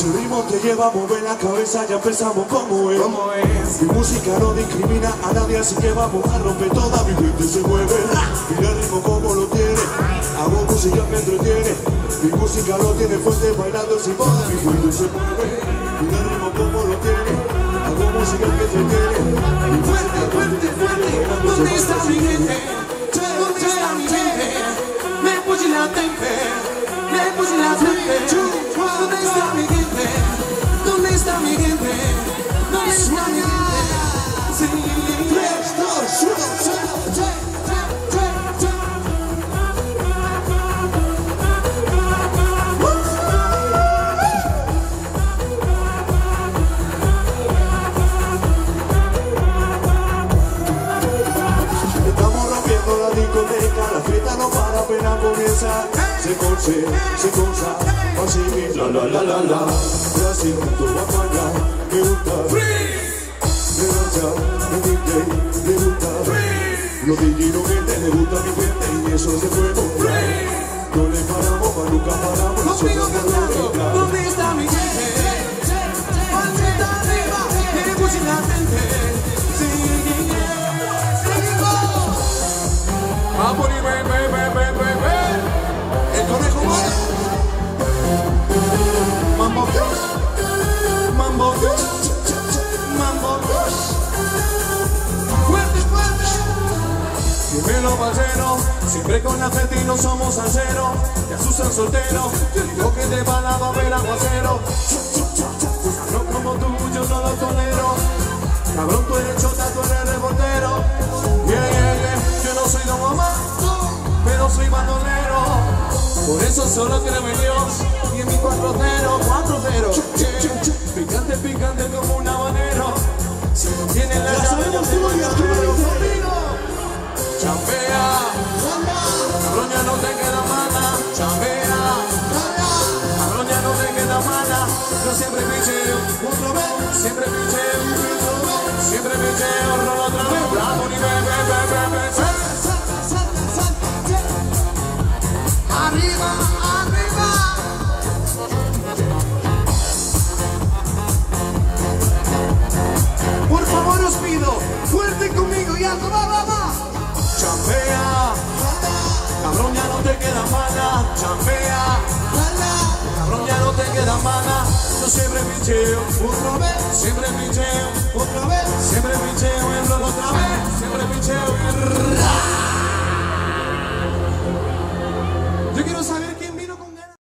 Si el ritmo te lleva a mover la cabeza, ya empezamos como es. Mi música no discrimina a nadie, así que vamos a romper toda. Mi gente se mueve, mira el ritmo como lo tiene. Hago música que entretiene. Mi música lo tiene fuerte, bailando sin moda. Mi gente se mueve, mira el ritmo como lo tiene. Hago música que entretiene. Fuerte, fuerte, fuerte. ¿Dónde está mi gente? ¿Dónde está mi gente? Me puse la tempe. Me puse la tempe. ¿Dónde está mi gente? ¿Dónde está mi gente? ¿Dónde está mi gente? Sí. 3, 2, 1, la fiesta no para, apenas comienza. Se goza, así mismo, la. Y así junto a mañana, me gusta. Me danza, mi DJ, me gusta. Los DJ no mienten, le gusta mi gente y eso se fue con no le paramos, pa' nunca paramos. Conmigo cantando, ¿dónde está mi gente? Palmita arriba, me puse la mente. Vamos y ven. El conejo muere. Mambo Dios. Mambo Dios. Mambo Dios. Fuerte, fuerte. Dímelo, parcero. Siempre con la gente y no somos salseros. Te asustan soltero. Digo que te van a ver aguacero. Cabrón como tú, yo no lo tolero. Cabrón, tú eres chota, tú eres reportero. Yeah. Yo no soy Don Omar, pero soy bandolero. Por eso solo creo en Dios y en mi 4-0. Yeah. Picante como un habanero. Si no tienes la llave, yo tengo el llavero conmigo. Chambea, cabrón, ya no te queda mana. Chambea, cabrón, ya no te queda mana. Yo siempre picheo, otra vez, siempre picheo, rolo otra vez. Bravo, ni ve. Arriba. Por favor os pido, fuerte conmigo y alto, va. Chambea, cabrón, ya no te queda mana. Chambea, cabrón, ya no te queda mana. Yo siempre picheo, otra vez, siempre picheo, otra vez, siempre picheo, y otra vez, siempre picheo.